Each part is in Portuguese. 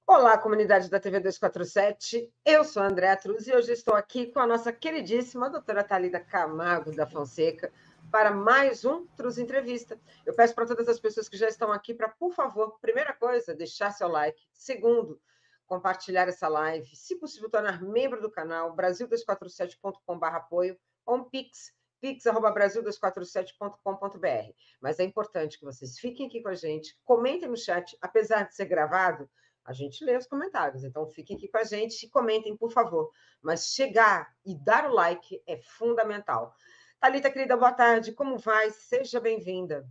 Olá, comunidade da TV 247. Eu sou a Andréa Truz e hoje estou aqui com a nossa queridíssima doutora Thalita Camargo da Fonseca para mais um Truz Entrevista. Eu peço para todas as pessoas que já estão aqui para, por favor, primeira coisa, deixar seu like. Segundo, compartilhar essa live. Se possível, tornar membro do canal, brasil247.com/apoio ou um pix, pix@brasil247.com.br. Mas é importante que vocês fiquem aqui com a gente, comentem no chat, apesar de ser gravado, a gente lê os comentários, então fiquem aqui com a gente e comentem, por favor. Mas chegar e dar o like é fundamental. Thalita, querida, boa tarde. Como vai? Seja bem-vinda.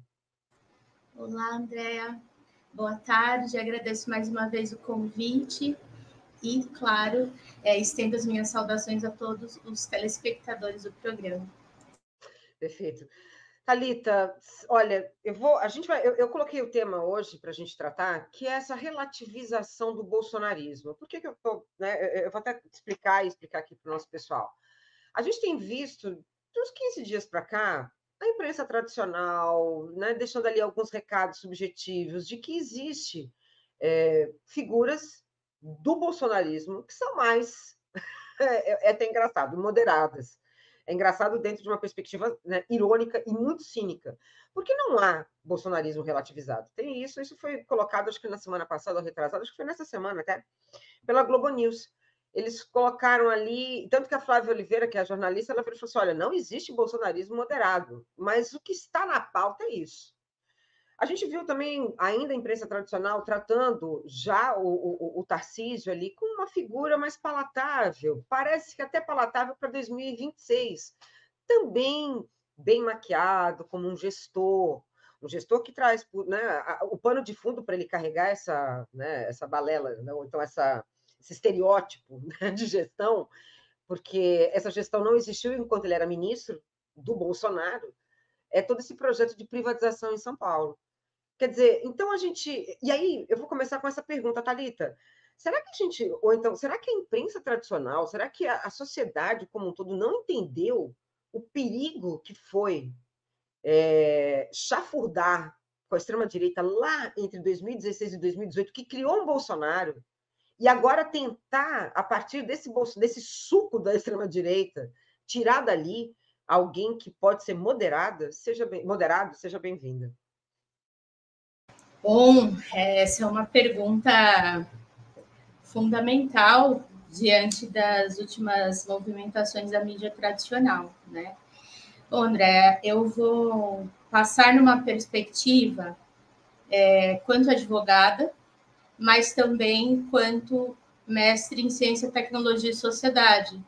Olá, Andréa. Boa tarde. Agradeço mais uma vez o convite e, claro, estendo as minhas saudações a todos os telespectadores do programa. Perfeito. Thalita, olha, eu coloquei o tema hoje para a gente tratar, que é essa relativização do bolsonarismo. Por que eu estou, né? Eu vou até explicar aqui para o nosso pessoal. A gente tem visto, dos 15 dias para cá, a imprensa tradicional, né, deixando ali alguns recados subjetivos de que existe figuras do bolsonarismo que são mais, é até engraçado, moderadas. É engraçado dentro de uma perspectiva, né, irônica e muito cínica. Porque não há bolsonarismo relativizado. Tem isso foi colocado, acho que na semana passada, ou retrasada, acho que foi nessa semana até, pela Globo News. Eles colocaram ali, tanto que a Flávia Oliveira, que é a jornalista, ela falou assim, olha, não existe bolsonarismo moderado, mas o que está na pauta é isso. A gente viu também, ainda a imprensa tradicional, tratando já o Tarcísio ali com uma figura mais palatável, parece que até palatável para 2026. Também bem maquiado, como um gestor que traz, né, o pano de fundo para ele carregar essa balela, né, ou então esse estereótipo, né, de gestão, porque essa gestão não existiu enquanto ele era ministro do Bolsonaro, é todo esse projeto de privatização em São Paulo. Quer dizer, então a gente. E aí, eu vou começar com essa pergunta, Thalita. Será que a gente. Ou então, será que a imprensa tradicional, será que a sociedade como um todo não entendeu o perigo que foi chafurdar com a extrema-direita lá entre 2016 e 2018, que criou um Bolsonaro, e agora tentar, a partir desse suco da extrema-direita, tirar dali alguém que pode ser moderado, seja bem-vinda. Bom, essa é uma pergunta fundamental diante das últimas movimentações da mídia tradicional, né? Bom, André, eu vou passar numa perspectiva quanto advogada, mas também quanto mestre em ciência, tecnologia e sociedade.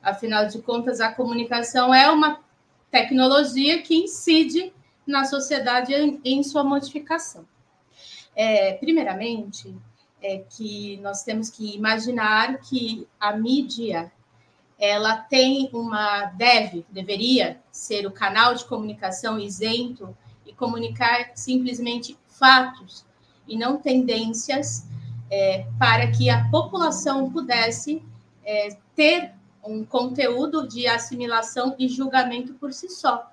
Afinal de contas, a comunicação é uma tecnologia que incide na sociedade em sua modificação. Primeiramente, que nós temos que imaginar que a mídia ela tem deveria ser o canal de comunicação isento e comunicar simplesmente fatos e não tendências, para que a população pudesse ter um conteúdo de assimilação e julgamento por si só.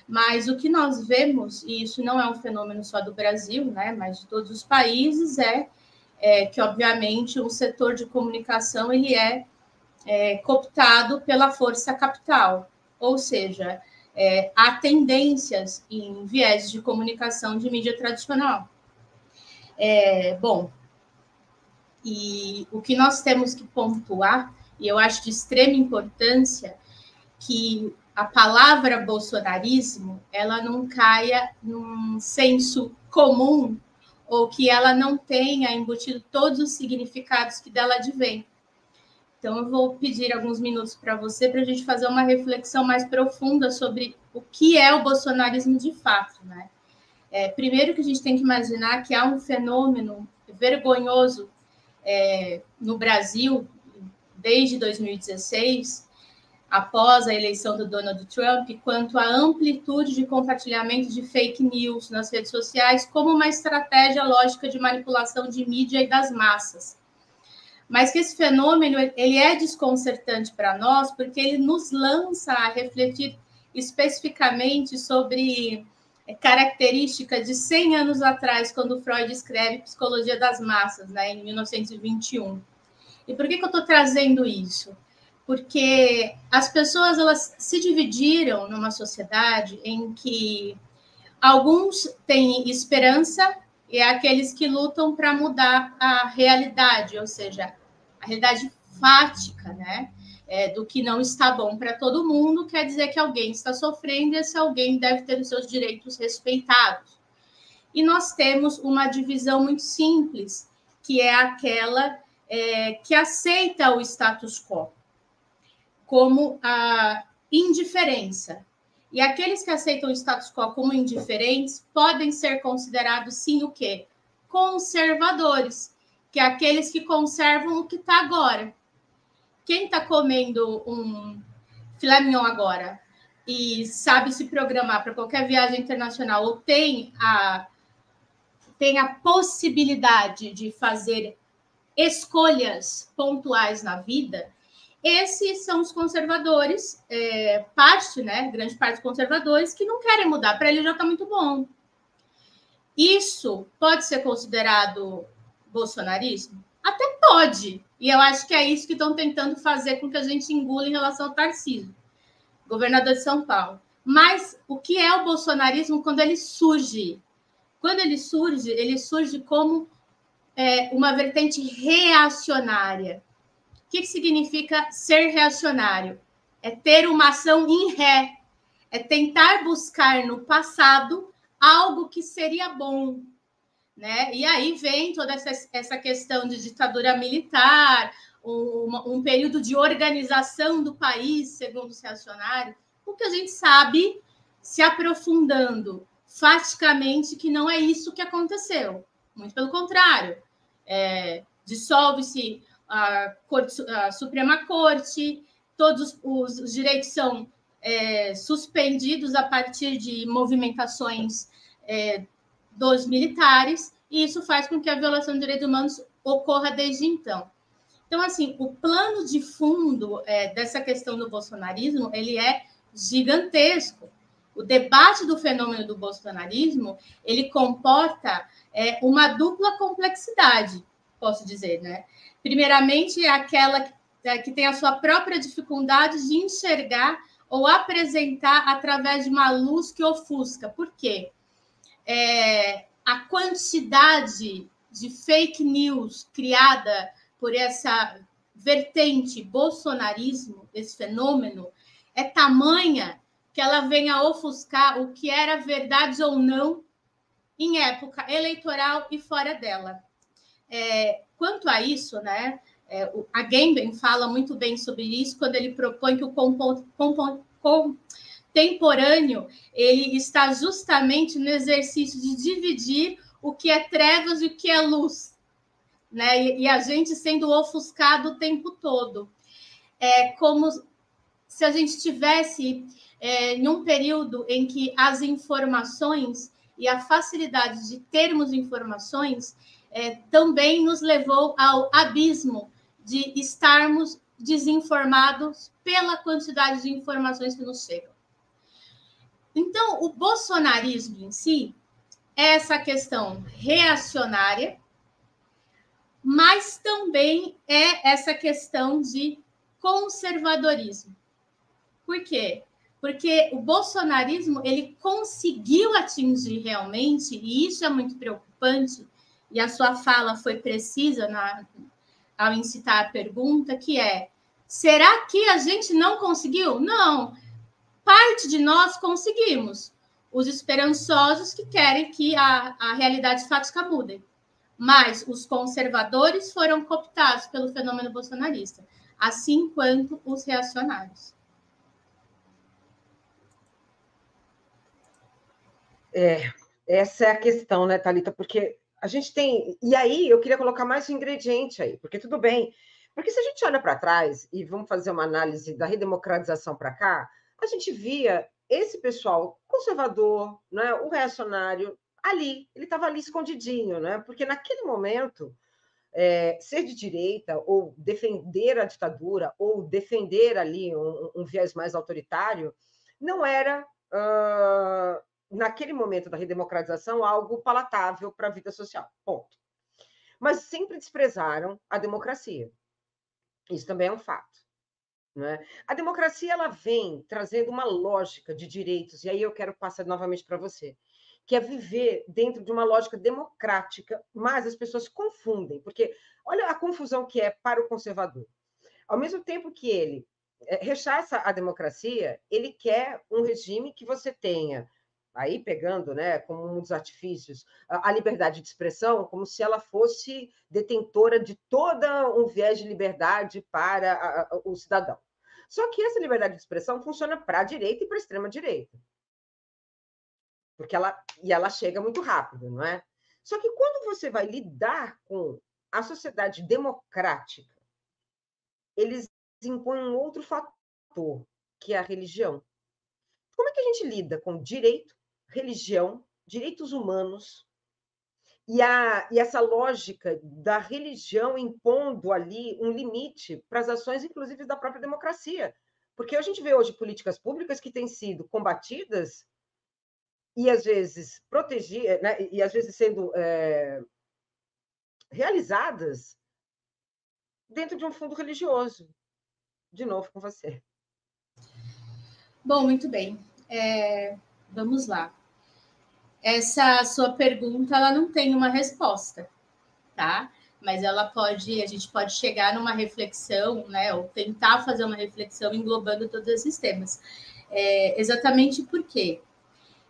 Mas o que nós vemos, e isso não é um fenômeno só do Brasil, né, mas de todos os países, que, obviamente, o setor de comunicação ele é cooptado pela força capital, ou seja, há tendências em viés de comunicação de mídia tradicional. Bom, e o que nós temos que pontuar, e eu acho de extrema importância, que a palavra bolsonarismo ela não caia num senso comum ou que ela não tenha embutido todos os significados que dela advém. Então, eu vou pedir alguns minutos para você para a gente fazer uma reflexão mais profunda sobre o que é o bolsonarismo de fato, né? Primeiro que a gente tem que imaginar que há um fenômeno vergonhoso no Brasil desde 2016, após a eleição do Donald Trump, quanto à amplitude de compartilhamento de fake news nas redes sociais como uma estratégia lógica de manipulação de mídia e das massas. Mas que esse fenômeno ele é desconcertante para nós, porque ele nos lança a refletir especificamente sobre característica de 100 anos atrás, quando Freud escreve Psicologia das Massas, né, em 1921. E por que eu estou trazendo isso? Porque as pessoas elas se dividiram numa sociedade em que alguns têm esperança e é aqueles que lutam para mudar a realidade, ou seja, a realidade fática, né? Do que não está bom para todo mundo, quer dizer que alguém está sofrendo e esse alguém deve ter os seus direitos respeitados. E nós temos uma divisão muito simples, que é aquela que aceita o status quo como a indiferença. E aqueles que aceitam o status quo como indiferentes podem ser considerados, sim, o quê? Conservadores, que é aqueles que conservam o que está agora. Quem está comendo um filé mignon agora e sabe se programar para qualquer viagem internacional ou tem a possibilidade de fazer escolhas pontuais na vida, esses são os conservadores, grande parte dos conservadores que não querem mudar, para ele já está muito bom. Isso pode ser considerado bolsonarismo? Até pode, e eu acho que é isso que estão tentando fazer com que a gente engula em relação ao Tarcísio, governador de São Paulo. Mas o que é o bolsonarismo quando ele surge? Quando ele surge como uma vertente reacionária. O que significa ser reacionário? É ter uma ação em ré, é tentar buscar no passado algo que seria bom, né? E aí vem toda essa questão de ditadura militar, um período de organização do país, segundo os reacionários, o que a gente sabe, se aprofundando faticamente, que não é isso que aconteceu. Muito pelo contrário. Dissolve-se a Suprema Corte, todos os direitos são suspendidos a partir de movimentações dos militares, e isso faz com que a violação de direitos humanos ocorra desde então. Então, assim, o plano de fundo dessa questão do bolsonarismo, ele é gigantesco. O debate do fenômeno do bolsonarismo, ele comporta uma dupla complexidade, posso dizer, né? Primeiramente, é aquela que tem a sua própria dificuldade de enxergar ou apresentar através de uma luz que ofusca. Por quê? A quantidade de fake news criada por essa vertente bolsonarismo, esse fenômeno, é tamanha que ela vem a ofuscar o que era verdade ou não em época eleitoral e fora dela. Quanto a isso, né, a Agamben fala muito bem sobre isso quando ele propõe que o contemporâneo ele está justamente no exercício de dividir o que é trevas e o que é luz, né? E a gente sendo ofuscado o tempo todo. É como se a gente tivesse em um período em que as informações e a facilidade de termos informações também nos levou ao abismo de estarmos desinformados pela quantidade de informações que nos chegam. Então, o bolsonarismo em si é essa questão reacionária, mas também é essa questão de conservadorismo. Por quê? Porque o bolsonarismo ele conseguiu atingir realmente, e isso é muito preocupante, e a sua fala foi precisa ao incitar a pergunta, que é, será que a gente não conseguiu? Não, parte de nós conseguimos. Os esperançosos que querem que a realidade fática mude. Mas os conservadores foram cooptados pelo fenômeno bolsonarista, assim quanto os reacionários. Essa é a questão, né, Thalita? Porque a gente tem... E aí, eu queria colocar mais um ingrediente aí, porque tudo bem. Porque se a gente olha para trás e vamos fazer uma análise da redemocratização para cá, a gente via esse pessoal conservador, né, o reacionário, ali, ele estava ali escondidinho, né? Porque naquele momento, ser de direita ou defender a ditadura ou defender ali um viés mais autoritário não era naquele momento da redemocratização, algo palatável para a vida social. Ponto. Mas sempre desprezaram a democracia. Isso também é um fato. Né? A democracia ela vem trazendo uma lógica de direitos, e aí eu quero passar novamente para você, que é viver dentro de uma lógica democrática, mas as pessoas confundem, porque olha a confusão que é para o conservador. Ao mesmo tempo que ele rechaça a democracia, ele quer um regime que você tenha, aí pegando, né, como um dos artifícios, a liberdade de expressão, como se ela fosse detentora de todo um viés de liberdade para o cidadão. Só que essa liberdade de expressão funciona para a direita e para a extrema-direita. Porque ela chega muito rápido, não é? Só que quando você vai lidar com a sociedade democrática, eles impõem um outro fator, que é a religião. Como é que a gente lida com direito, religião, direitos humanos e essa lógica da religião impondo ali um limite para as ações, inclusive, da própria democracia? Porque a gente vê hoje políticas públicas que têm sido combatidas e, às vezes, protegidas, né? E, às vezes, sendo realizadas dentro de um fundo religioso. De novo com você. Bom, muito bem. Vamos lá. Essa sua pergunta, ela não tem uma resposta, tá? Mas a gente pode chegar numa reflexão, né? Ou tentar fazer uma reflexão englobando todos esses temas. Exatamente porque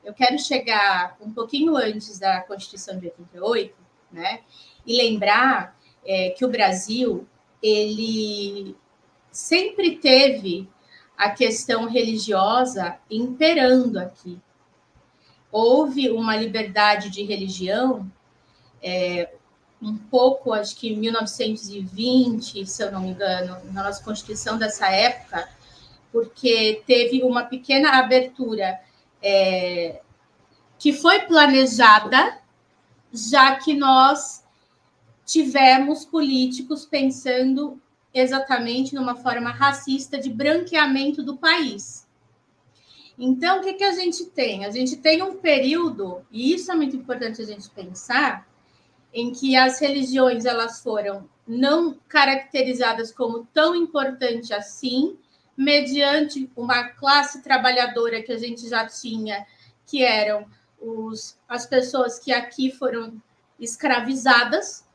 eu quero chegar um pouquinho antes da Constituição de 88, né? E lembrar que o Brasil, ele sempre teve a questão religiosa imperando aqui. Houve uma liberdade de religião, um pouco, acho que em 1920, se eu não me engano, na nossa Constituição dessa época, porque teve uma pequena abertura que foi planejada, já que nós tivemos políticos pensando exatamente numa forma racista de branqueamento do país. Então, o que a gente tem? A gente tem um período, e isso é muito importante a gente pensar, em que as religiões elas foram não caracterizadas como tão importante assim, mediante uma classe trabalhadora que a gente já tinha, que eram as pessoas que aqui foram escravizadas,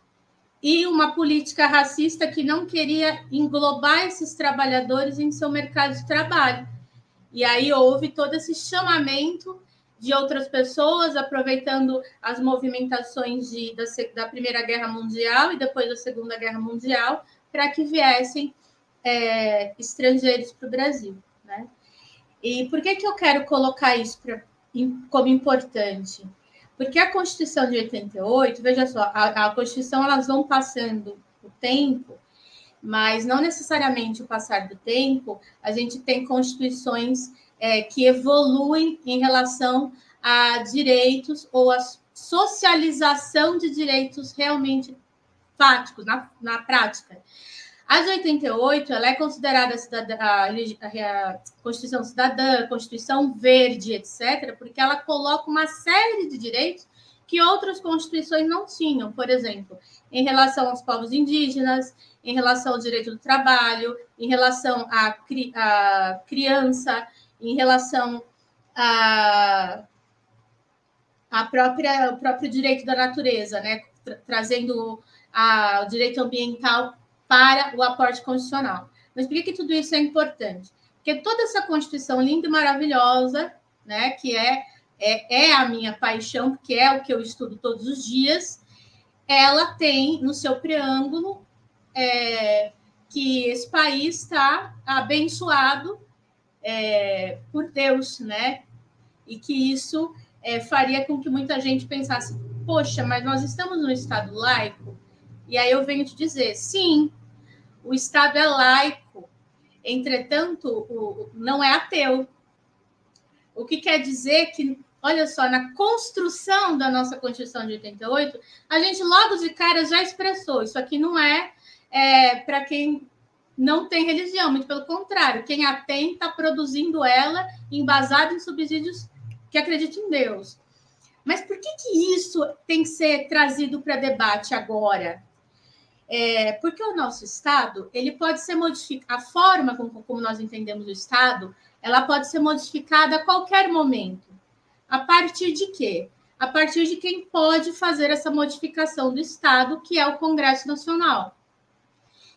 e uma política racista que não queria englobar esses trabalhadores em seu mercado de trabalho. E aí houve todo esse chamamento de outras pessoas, aproveitando as movimentações da Primeira Guerra Mundial e depois da Segunda Guerra Mundial, para que viessem estrangeiros para o Brasil. Né? E por que eu quero colocar isso como importante? Porque a Constituição de 88, veja só, a Constituição, elas vão passando o tempo, mas não necessariamente o passar do tempo, a gente tem constituições que evoluem em relação a direitos ou a socialização de direitos realmente fáticos, na prática. A de 88, ela é considerada a Constituição Cidadã, a Constituição Verde, etc., porque ela coloca uma série de direitos que outras constituições não tinham, por exemplo, em relação aos povos indígenas, em relação ao direito do trabalho, em relação à criança, em relação o próprio direito da natureza, né? Trazendo o direito ambiental para o aporte constitucional. Mas por que tudo isso é importante? Porque toda essa Constituição linda e maravilhosa, né, que é a minha paixão, porque é o que eu estudo todos os dias, ela tem no seu preâmbulo que esse país está abençoado por Deus, né? E que isso faria com que muita gente pensasse, poxa, mas nós estamos num Estado laico? E aí eu venho te dizer, sim, o Estado é laico, entretanto, não é ateu. O que quer dizer que, olha só, na construção da nossa Constituição de 88, a gente logo de cara já expressou, isso aqui não é para quem não tem religião, muito pelo contrário, quem a tem está produzindo ela embasada em subsídios que acredita em Deus. Mas por que isso tem que ser trazido para debate agora? Porque o nosso Estado, ele pode ser modificado, a forma como nós entendemos o Estado, ela pode ser modificada a qualquer momento. A partir de quê? A partir de quem pode fazer essa modificação do Estado, que é o Congresso Nacional.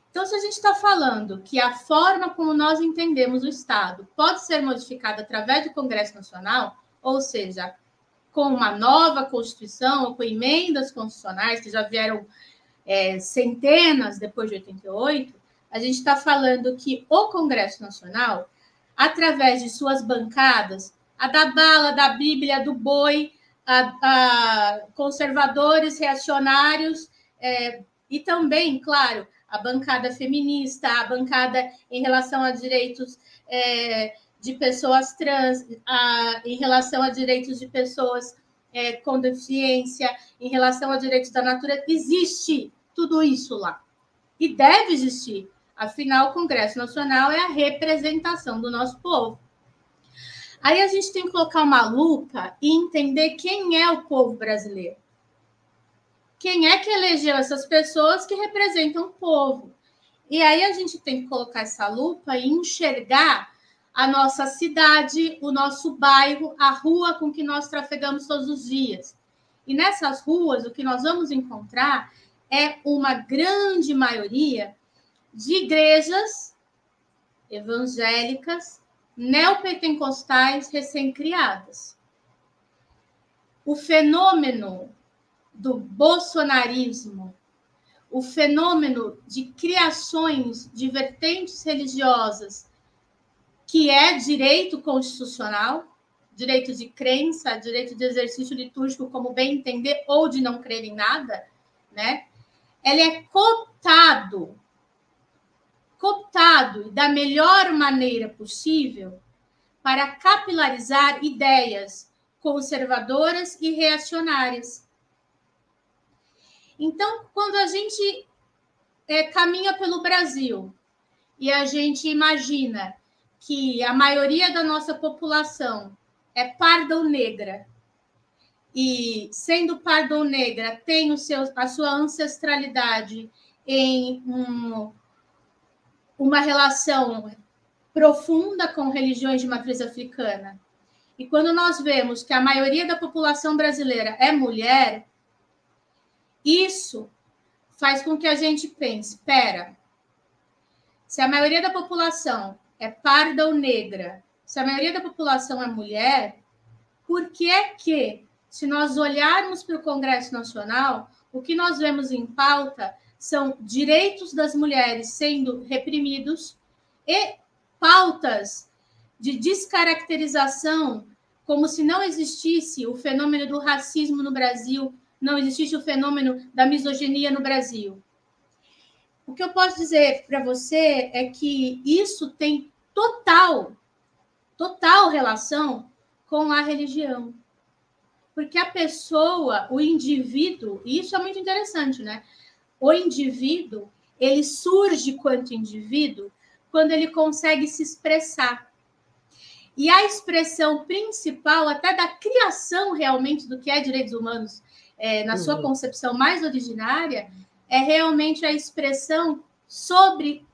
Então, se a gente está falando que a forma como nós entendemos o Estado pode ser modificada através do Congresso Nacional, ou seja, com uma nova Constituição ou com emendas constitucionais, que já vieram centenas depois de 88, a gente está falando que o Congresso Nacional, através de suas bancadas, a da bala, da Bíblia, do boi, a conservadores, reacionários, e também, claro, a bancada feminista, a bancada em relação a direitos de pessoas trans, em relação a direitos de pessoas com deficiência, em relação a direitos da natureza, existe tudo isso lá. E deve existir. Afinal, o Congresso Nacional é a representação do nosso povo. Aí a gente tem que colocar uma lupa e entender quem é o povo brasileiro. Quem é que elegeu essas pessoas que representam o povo? E aí a gente tem que colocar essa lupa e enxergar a nossa cidade, o nosso bairro, a rua com que nós trafegamos todos os dias. E nessas ruas, o que nós vamos encontrar é uma grande maioria de igrejas evangélicas, neopentecostais recém-criadas. O fenômeno do bolsonarismo, o fenômeno de criações de vertentes religiosas, que é direito constitucional, direito de crença, direito de exercício litúrgico, como bem entender, ou de não crer em nada, né? Ele é cooptado da melhor maneira possível para capilarizar ideias conservadoras e reacionárias. Então, quando a gente caminha pelo Brasil e a gente imagina que a maioria da nossa população é parda ou negra, e sendo parda ou negra tem a sua ancestralidade em uma relação profunda com religiões de matriz africana, e quando nós vemos que a maioria da população brasileira é mulher, isso faz com que a gente pense, espera, se a maioria da população é parda ou negra, se a maioria da população é mulher, por que é que, se nós olharmos para o Congresso Nacional, o que nós vemos em pauta são direitos das mulheres sendo reprimidos e pautas de descaracterização, como se não existisse o fenômeno do racismo no Brasil, não existisse o fenômeno da misoginia no Brasil. O que eu posso dizer para você é que isso tem total relação com a religião. Porque a pessoa, o indivíduo, e isso é muito interessante, né? O indivíduo, ele surge quanto indivíduo quando ele consegue se expressar. E a expressão principal, até da criação realmente do que é direitos humanos, na sua concepção mais originária, é realmente a expressão sobre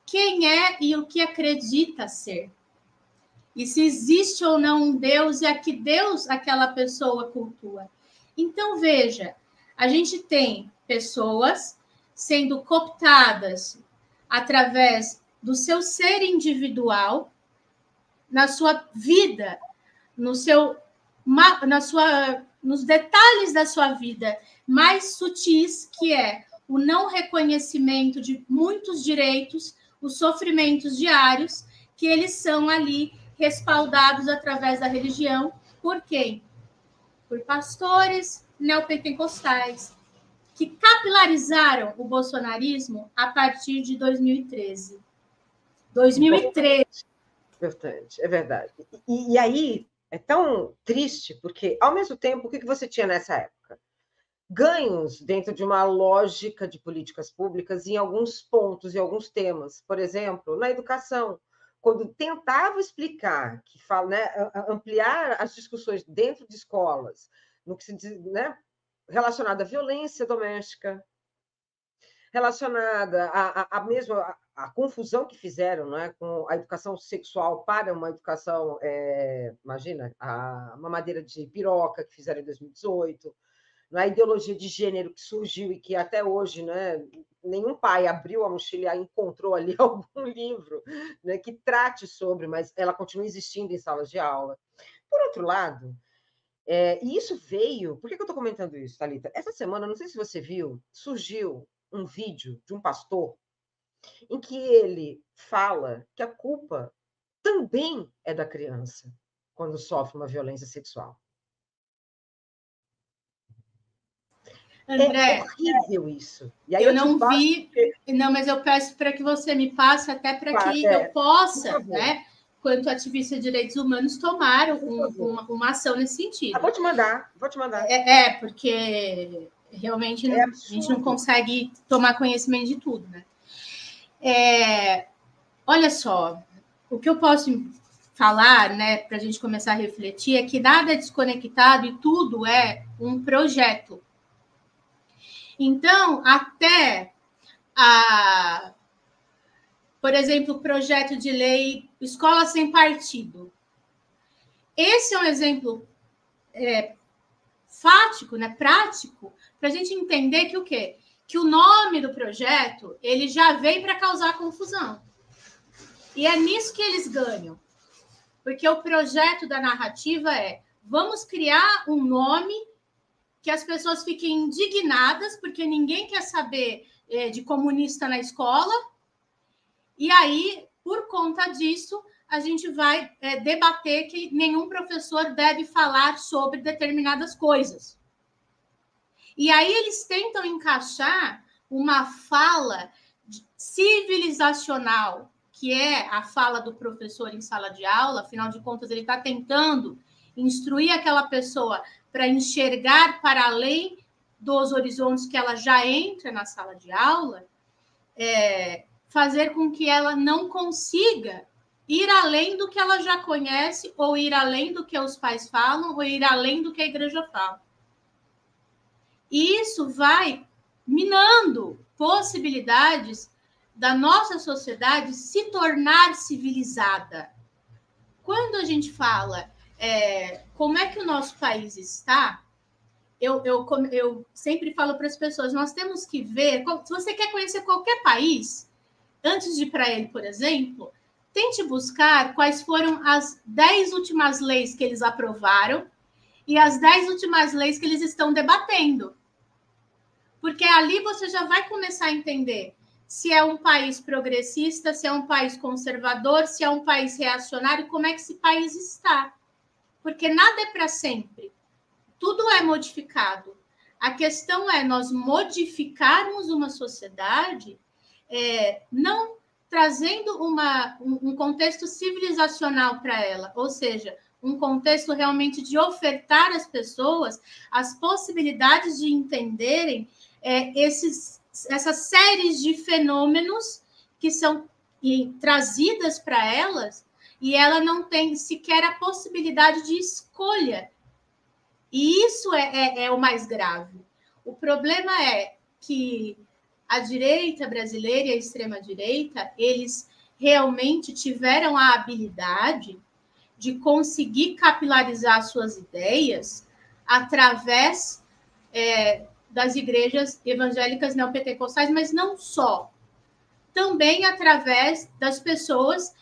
quem é e o que acredita ser. E se existe ou não um Deus e a que Deus aquela pessoa cultua. Então, veja, a gente tem pessoas sendo cooptadas através do seu ser individual, na sua vida, nos detalhes da sua vida mais sutis, que é o não reconhecimento de muitos direitos, os sofrimentos diários, que eles são ali respaldados através da religião. Por quem? Por pastores neopentecostais, que capilarizaram o bolsonarismo a partir de 2013. 2013. Importante, é verdade. E aí é tão triste, porque, ao mesmo tempo, o que você tinha nessa época? Ganhos dentro de uma lógica de políticas públicas em alguns pontos, em alguns temas. Por exemplo, na educação. quando tentava explicar, que fala, né, ampliar as discussões dentro de escolas, no que se diz, né, relacionada à violência doméstica, relacionada a mesmo a confusão que fizeram, né, com a educação sexual para uma educação, imagina, a mamadeira de piroca que fizeram em 2018, a ideologia de gênero que surgiu e que até hoje, né, nenhum pai abriu a mochila e encontrou ali algum livro, né, que trate sobre, mas ela continua existindo em salas de aula. Por outro lado, e isso veio. Por que eu estou comentando isso, Thalita? Essa semana, não sei se você viu, surgiu um vídeo de um pastor em que ele fala que a culpa também é da criança quando sofre uma violência sexual. André, é horrível isso. E aí eu não vi, porque... não, mas eu peço para que você me passe, até para que eu possa, né, quanto ativista de direitos humanos, tomar uma ação nesse sentido. Vou te mandar. Porque realmente a gente não consegue tomar conhecimento de tudo, né? Olha só, o que eu posso falar, né, para a gente começar a refletir, é que nada é desconectado e tudo é um projeto. Então, até por exemplo, o projeto de lei Escola Sem Partido. Esse é um exemplo fático, né, prático, para a gente entender que o quê? Que o nome do projeto ele já veio para causar confusão. E é nisso que eles ganham. Porque o projeto da narrativa é: vamos criar um nome que as pessoas fiquem indignadas, porque ninguém quer saber de comunista na escola. E aí, por conta disso, a gente vai debater que nenhum professor deve falar sobre determinadas coisas. E aí eles tentam encaixar uma fala civilizacional, que é a fala do professor em sala de aula. Afinal de contas, ele está tentando instruir aquela pessoa para enxergar para além dos horizontes que ela já entra na sala de aula, fazer com que ela não consiga ir além do que ela já conhece, ou ir além do que os pais falam, ou ir além do que a igreja fala. E isso vai minando possibilidades da nossa sociedade se tornar civilizada. Quando a gente fala como é que o nosso país está, eu sempre falo para as pessoas, nós temos que ver, se você quer conhecer qualquer país, antes de ir para ele, por exemplo, tente buscar quais foram as 10 últimas leis que eles aprovaram e as 10 últimas leis que eles estão debatendo. Porque ali você já vai começar a entender se é um país progressista, se é um país conservador, se é um país reacionário, como é que esse país está. Porque nada é para sempre. Tudo é modificado. A questão é nós modificarmos uma sociedade não trazendo um contexto civilizacional para ela, ou seja, um contexto realmente de ofertar às pessoas as possibilidades de entenderem essas séries de fenômenos que são trazidas para elas, e ela não tem sequer a possibilidade de escolha. E isso é o mais grave. O problema é que a direita brasileira e a extrema-direita, eles realmente tiveram a habilidade de conseguir capilarizar suas ideias através das igrejas evangélicas neopentecostais, mas não só. Também através das pessoas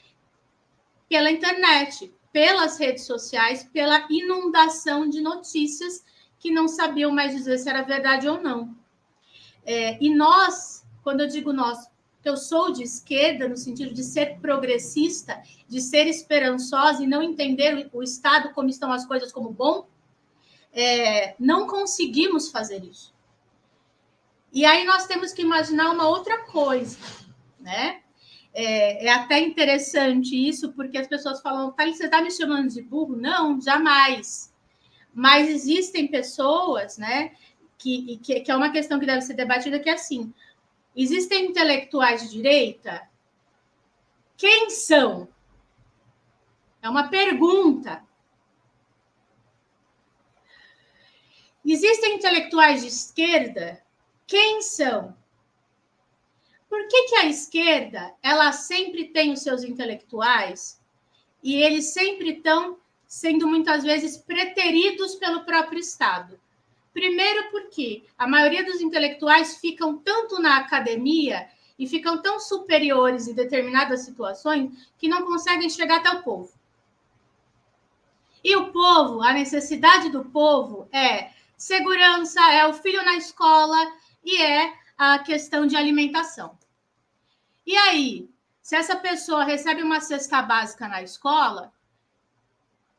pela internet, pelas redes sociais, pela inundação de notícias que não sabiam mais dizer se era verdade ou não. E nós, quando eu digo nós, eu sou de esquerda no sentido de ser progressista, de ser esperançosa e não entender o Estado como estão as coisas como bom, não conseguimos fazer isso. E aí nós temos que imaginar uma outra coisa, né? É até interessante isso, porque as pessoas falam, você está me chamando de burro? Não, jamais. Mas existem pessoas, né, que é uma questão que deve ser debatida, que é assim, existem intelectuais de direita? Quem são? É uma pergunta. Existem intelectuais de esquerda? Quem são? Por que a esquerda, ela sempre tem os seus intelectuais e eles sempre estão sendo muitas vezes preteridos pelo próprio Estado? Primeiro porque a maioria dos intelectuais ficam tanto na academia e ficam tão superiores em determinadas situações que não conseguem chegar até o povo. E o povo, a necessidade do povo é segurança, é o filho na escola e é a questão de alimentação. E aí, se essa pessoa recebe uma cesta básica na escola,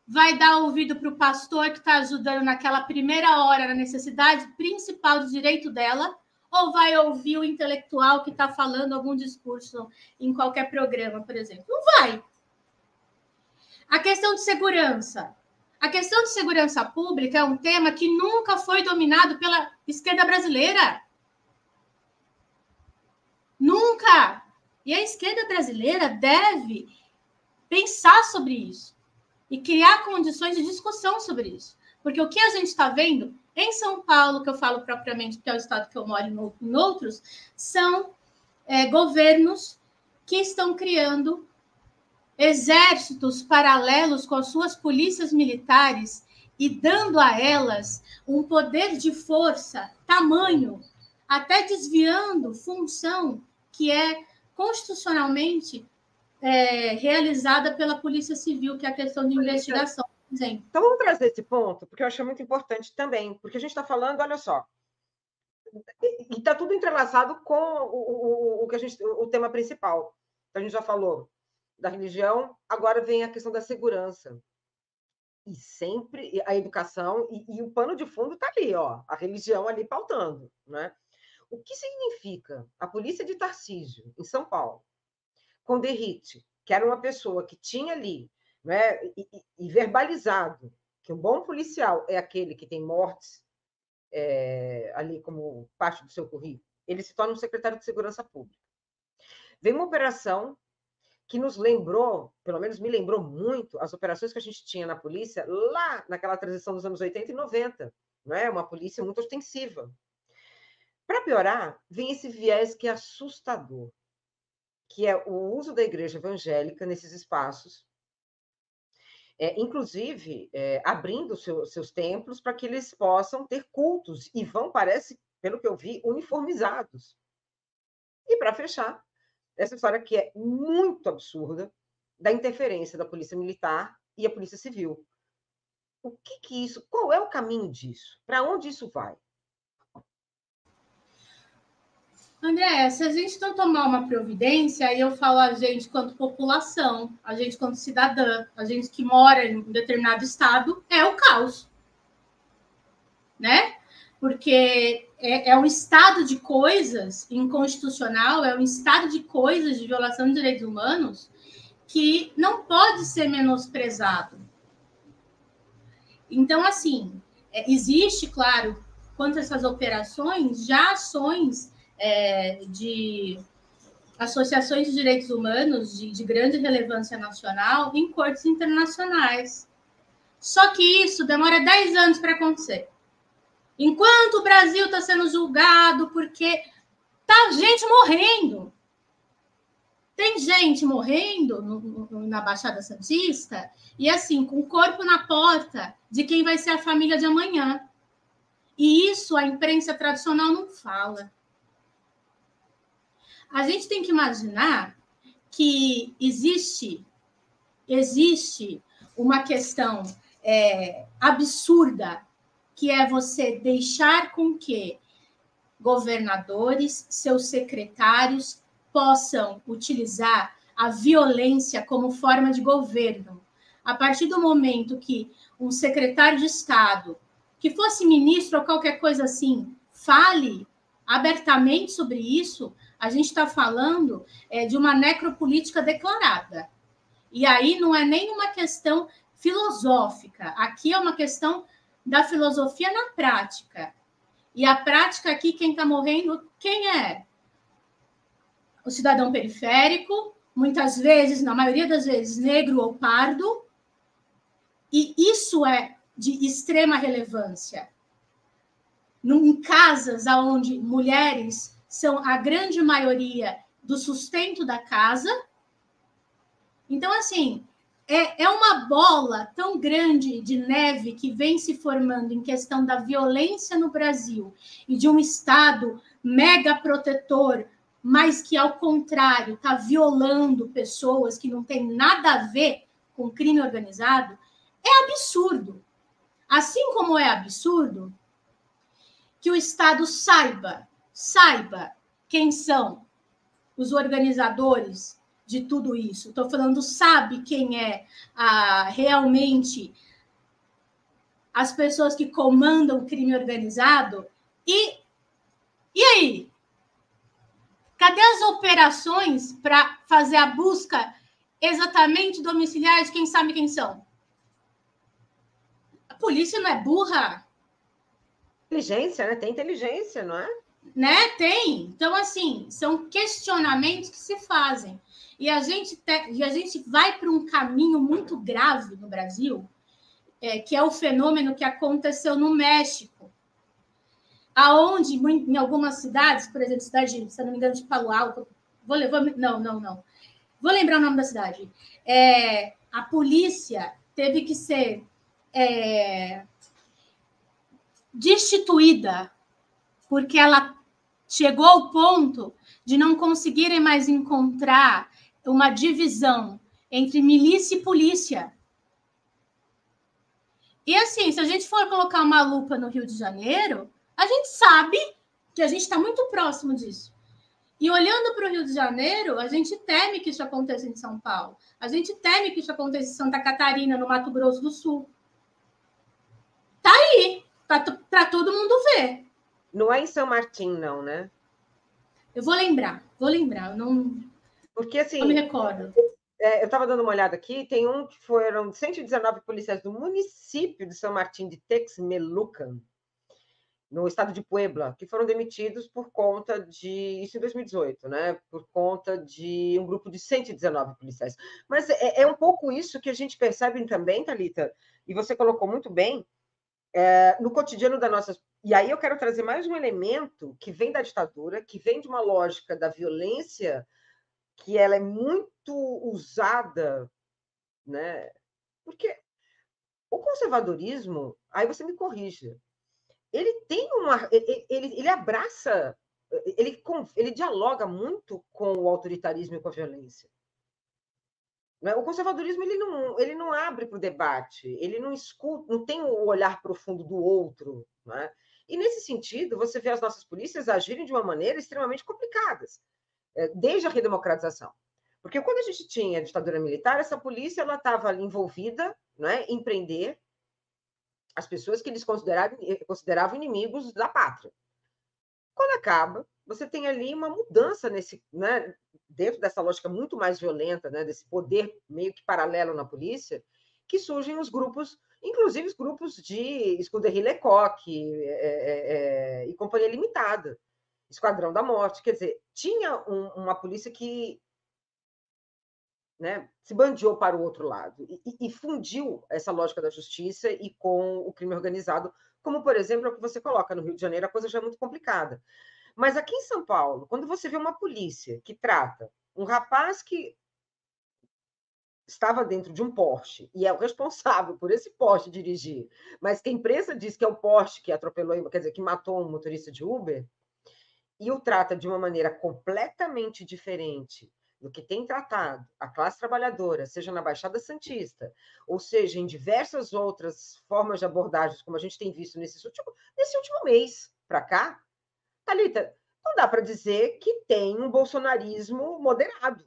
vai dar ouvido para o pastor que está ajudando naquela primeira hora na necessidade principal do direito dela, ou vai ouvir o intelectual que está falando algum discurso em qualquer programa, por exemplo? Não vai. A questão de segurança. A questão de segurança pública é um tema que nunca foi dominado pela esquerda brasileira. Nunca! E a esquerda brasileira deve pensar sobre isso e criar condições de discussão sobre isso. Porque o que a gente está vendo em São Paulo, que eu falo propriamente porque é o estado que eu moro, em outros, são governos que estão criando exércitos paralelos com as suas polícias militares e dando a elas um poder de força, tamanho, até desviando função que é constitucionalmente realizada pela Polícia Civil, que é a questão de investigação, por exemplo. Então, vamos trazer esse ponto, porque eu achei muito importante também, porque a gente está falando, olha só, e está tudo entrelaçado com o tema principal. A gente já falou da religião, agora vem a questão da segurança. E sempre a educação, e o pano de fundo está ali, ó, a religião ali pautando, né? O que significa a polícia de Tarcísio, em São Paulo, com Derrite, que era uma pessoa que tinha ali, né, e verbalizado que um bom policial é aquele que tem mortes ali como parte do seu currículo, ele se torna um secretário de Segurança Pública. Vem uma operação que nos lembrou, pelo menos me lembrou muito, as operações que a gente tinha na polícia lá naquela transição dos anos 80 e 90, não é? Uma polícia muito ostensiva. Para piorar, vem esse viés que é assustador, que é o uso da igreja evangélica nesses espaços, inclusive abrindo seus templos para que eles possam ter cultos, e vão, parece, pelo que eu vi, uniformizados. E para fechar, essa história que é muito absurda, da interferência da polícia militar e a polícia civil. O que isso, qual é o caminho disso? Para onde isso vai? André, se a gente não tomar uma providência, aí eu falo a gente quanto população, a gente quanto cidadã, a gente que mora em um determinado estado, é o caos. Né? Porque é um estado de coisas inconstitucional, é um estado de coisas de violação de direitos humanos que não pode ser menosprezado. Então, assim, existe, claro, quanto a essas operações, já ações de associações de direitos humanos de grande relevância nacional em cortes internacionais. Só que isso demora 10 anos para acontecer. Enquanto o Brasil está sendo julgado porque tá gente morrendo. Tem gente morrendo na Baixada Santista e, assim, com o corpo na porta de quem vai ser a família de amanhã. E isso a imprensa tradicional não fala. A gente tem que imaginar que existe uma questão absurda, que é você deixar com que governadores, seus secretários, possam utilizar a violência como forma de governo. A partir do momento que um secretário de Estado, que fosse ministro ou qualquer coisa assim, fale abertamente sobre isso, a gente está falando de uma necropolítica declarada. E aí não é nem uma questão filosófica, aqui é uma questão da filosofia na prática. E a prática aqui, quem está morrendo, quem é? O cidadão periférico, muitas vezes, na maioria das vezes, negro ou pardo, E isso é de extrema relevância. Em casas onde mulheres são a grande maioria do sustento da casa. Então, assim, é uma bola tão grande de neve que vem se formando em questão da violência no Brasil e de um Estado mega protetor, mas que, ao contrário, está violando pessoas que não têm nada a ver com crime organizado, é absurdo. Assim como é absurdo que o Estado saiba quem são os organizadores de tudo isso. Estou falando, sabe quem é realmente as pessoas que comandam o crime organizado? E aí? Cadê as operações para fazer a busca exatamente domiciliar de quem sabe quem são? A polícia não é burra? Inteligência, né? Tem inteligência, não é? Né? Tem. Então, assim, são questionamentos que se fazem. E a gente vai para um caminho muito grave no Brasil, que é o fenômeno que aconteceu no México, aonde, em algumas cidades, por exemplo, cidade, se não me engano, de Palo Alto, não. Vou lembrar o nome da cidade. A polícia teve que ser destituída porque ela chegou ao ponto de não conseguirem mais encontrar uma divisão entre milícia e polícia. E assim, se a gente for colocar uma lupa no Rio de Janeiro, a gente sabe que a gente está muito próximo disso. E olhando para o Rio de Janeiro, a gente teme que isso aconteça em São Paulo. A gente teme que isso aconteça em Santa Catarina, no Mato Grosso do Sul. Tá aí, para todo mundo ver. Não é em São Martim, não, né? Eu vou lembrar. Eu não... Porque, assim, não me recordo. Eu estava dando uma olhada aqui, tem que foram 119 policiais do município de São Martim de Texmelucan, no estado de Puebla, que foram demitidos por conta de... Isso em 2018, né? Por conta de um grupo de 119 policiais. Mas é um pouco isso que a gente percebe também, Thalita, e você colocou muito bem, no cotidiano da nossa... E aí eu quero trazer mais um elemento que vem da ditadura, que vem de uma lógica da violência, que ela é muito usada, né? Porque o conservadorismo, aí você me corrija, ele tem ele abraça, ele dialoga muito com o autoritarismo e com a violência. O conservadorismo ele não abre para o debate, ele não escuta, não tem o olhar profundo do outro, né? E nesse sentido, você vê as nossas polícias agirem de uma maneira extremamente complicadas, desde a redemocratização. Porque quando a gente tinha a ditadura militar, essa polícia ela estava envolvida, né, em prender as pessoas que eles consideravam inimigos da pátria. Quando acaba, você tem ali uma mudança nesse, né, dentro dessa lógica muito mais violenta, né, desse poder meio que paralelo na polícia, que surgem os grupos, inclusive os grupos de Escuderie Lecoq e Companhia Limitada, Esquadrão da Morte. Quer dizer, tinha uma polícia que, né, se bandeou para o outro lado e fundiu essa lógica da justiça e com o crime organizado, como, por exemplo, é o que você coloca no Rio de Janeiro, a coisa já é muito complicada. Mas aqui em São Paulo, quando você vê uma polícia que trata um rapaz que estava dentro de um Porsche e é o responsável por esse Porsche dirigir, mas que a imprensa diz que é o Porsche que atropelou, quer dizer, que matou um motorista de Uber, e o trata de uma maneira completamente diferente do que tem tratado a classe trabalhadora, seja na Baixada Santista, ou seja, em diversas outras formas de abordagens, como a gente tem visto nesse último mês para cá, Thalita, não dá para dizer que tem um bolsonarismo moderado.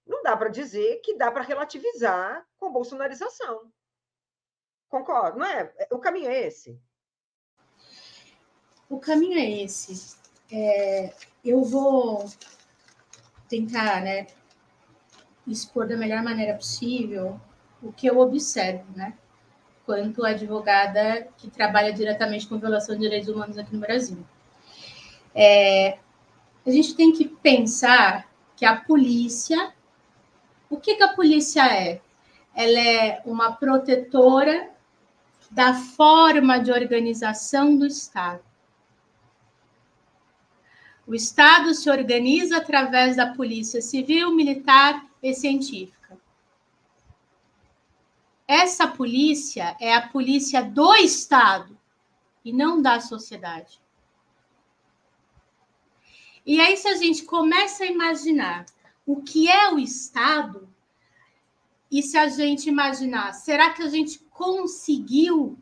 Não dá para dizer que dá para relativizar com a bolsonarização. Concordo, não é? O caminho é esse. O caminho é esse. Eu vou tentar, né, expor da melhor maneira possível o que eu observo, né, quanto advogada que trabalha diretamente com violação de direitos humanos aqui no Brasil. A gente tem que pensar que a polícia... O que a polícia é? ela é uma protetora da forma de organização do Estado. O Estado se organiza através da polícia civil, militar e científica. Essa polícia é a polícia do Estado e não da sociedade. E aí, se a gente começa a imaginar o que é o Estado, e se a gente imaginar, será que a gente conseguiu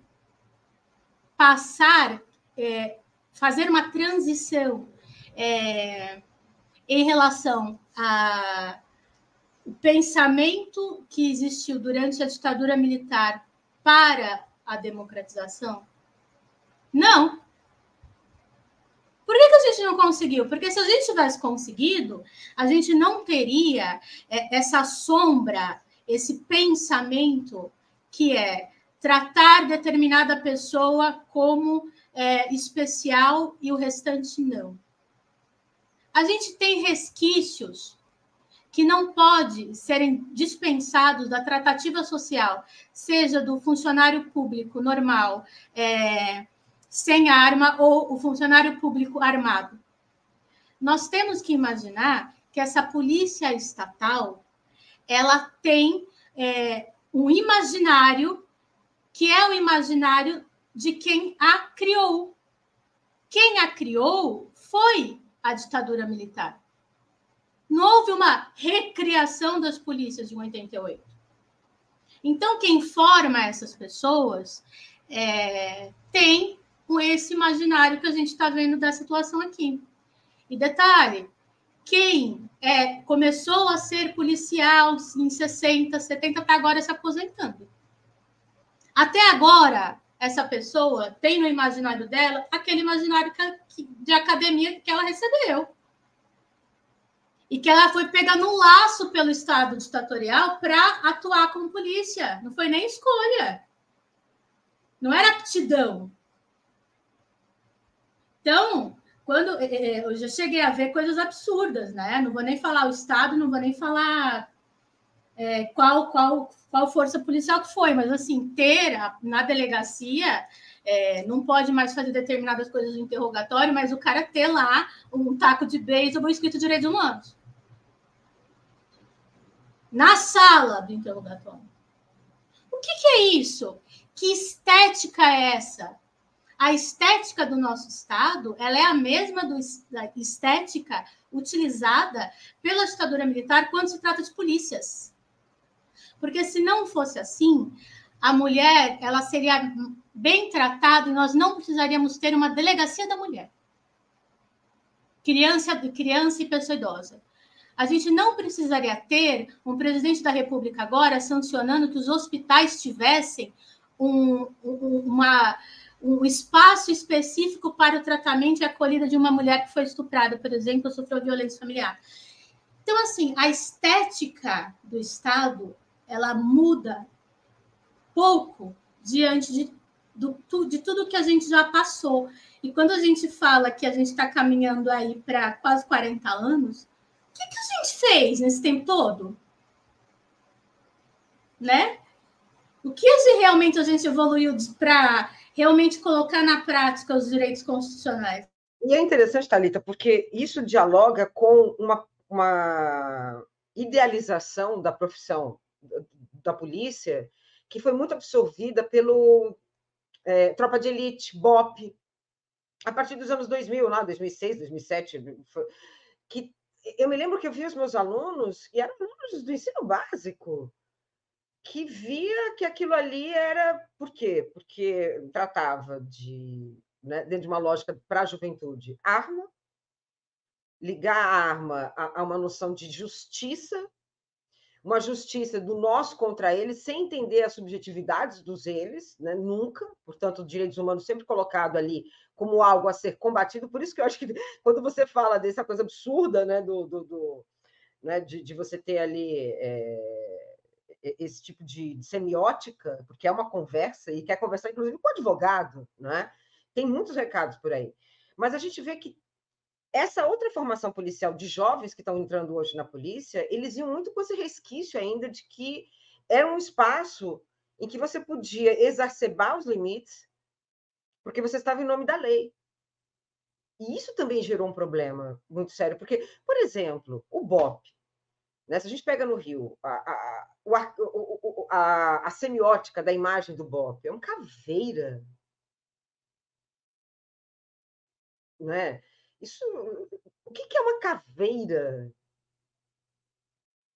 passar, fazer uma transição em relação ao pensamento que existiu durante a ditadura militar para a democratização? Não. Por que a gente não conseguiu? Porque se a gente tivesse conseguido, a gente não teria essa sombra, esse pensamento que é tratar determinada pessoa como especial e o restante não. A gente tem resquícios que não podem serem dispensados da tratativa social, seja do funcionário público normal, sem arma, ou o funcionário público armado. Nós temos que imaginar que essa polícia estatal, ela tem um imaginário que é o imaginário de quem a criou. Quem a criou foi a ditadura militar. Não houve uma recriação das polícias de 88. Então, quem forma essas pessoas tem esse imaginário que a gente está vendo da situação aqui. E detalhe, quem começou a ser policial em 60, 70, está agora se aposentando. Até agora, essa pessoa tem no imaginário dela aquele imaginário de academia que ela recebeu. E que ela foi pegando um laço pelo Estado ditatorial para atuar como polícia. Não foi nem escolha. Não era aptidão. Então, eu já cheguei a ver coisas absurdas, né? Não vou nem falar o Estado, não vou nem falar qual força policial que foi, mas assim, na delegacia, não pode mais fazer determinadas coisas no interrogatório, mas o cara ter lá um taco de beisebol escrito direitos humanos. Na sala do interrogatório. O que é isso? Que estética é essa? A estética do nosso Estado, ela é a mesma da estética utilizada pela ditadura militar quando se trata de polícias. Porque se não fosse assim, a mulher ela seria bem tratada e nós não precisaríamos ter uma delegacia da mulher. Criança e pessoa idosa. A gente não precisaria ter um presidente da República agora sancionando que os hospitais tivessem um espaço específico para o tratamento e acolhida de uma mulher que foi estuprada, por exemplo, ou sofreu violência familiar. Então, assim, a estética do Estado, ela muda pouco diante de tudo que a gente já passou. E quando a gente fala que a gente está caminhando aí para quase 40 anos, o que a gente fez nesse tempo todo? Né? O que realmente a gente evoluiu para realmente colocar na prática os direitos constitucionais? E é interessante, Thalita, porque isso dialoga com uma idealização da profissão da polícia que foi muito absorvida pelo Tropa de Elite, BOP, a partir dos anos 2000, lá, 2006, 2007, que eu me lembro que eu vi os meus alunos, e eram alunos do ensino básico, que via que aquilo ali era... Por quê? Porque tratava de, dentro de uma lógica para a juventude, arma, ligar a arma a uma noção de justiça, uma justiça do nós contra eles, sem entender as subjetividades dos eles, né? Nunca. Portanto, direitos humanos sempre colocado ali como algo a ser combatido. Por isso que eu acho que quando você fala dessa coisa absurda, né, né, de você ter ali esse tipo de semiótica, porque é uma conversa, e quer conversar, inclusive, com o advogado, né? Tem muitos recados por aí. Mas a gente vê que essa outra formação policial de jovens que estão entrando hoje na polícia, eles iam muito com esse resquício ainda de que era um espaço em que você podia exacerbar os limites, porque você estava em nome da lei. E isso também gerou um problema muito sério, porque, por exemplo, o BOP, né? Se a gente pega no Rio, a semiótica da imagem do BOP é um caveira, né? Isso, o que é uma caveira?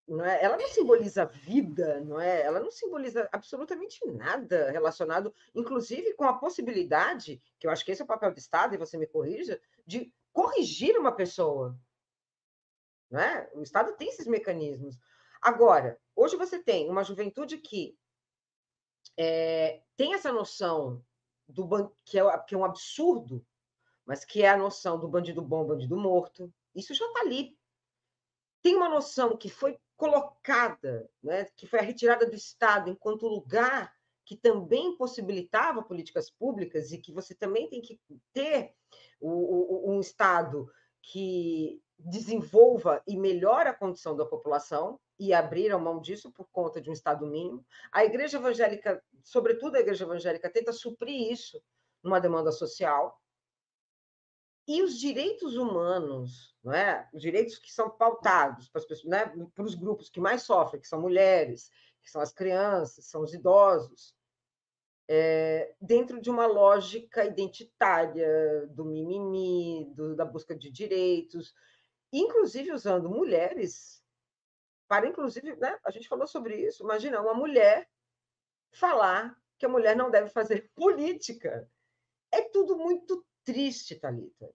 Não é? Ela não simboliza vida, não é? Ela não simboliza absolutamente nada relacionado, inclusive com a possibilidade, que eu acho que esse é o papel do Estado, e você me corrija, de corrigir uma pessoa. Não é? O Estado tem esses mecanismos. Agora, hoje você tem uma juventude que tem essa noção que é um absurdo, mas que é a noção do bandido bom, bandido morto. Isso já está ali. Tem uma noção que foi colocada, né, que foi a retirada do Estado enquanto lugar que também possibilitava políticas públicas e que você também tem que ter um Estado que desenvolva e melhore a condição da população, e abriram mão disso por conta de um Estado mínimo. A Igreja Evangélica, sobretudo a Igreja Evangélica, tenta suprir isso numa demanda social. E os direitos humanos, não é? Os direitos que são pautados para as pessoas, né? Para os grupos que mais sofrem, que são mulheres, que são as crianças, são os idosos, dentro de uma lógica identitária do mimimi, da busca de direitos, inclusive usando mulheres para, inclusive, né? A gente falou sobre isso. Imagina uma mulher falar que a mulher não deve fazer política. É tudo muito triste, Thalita.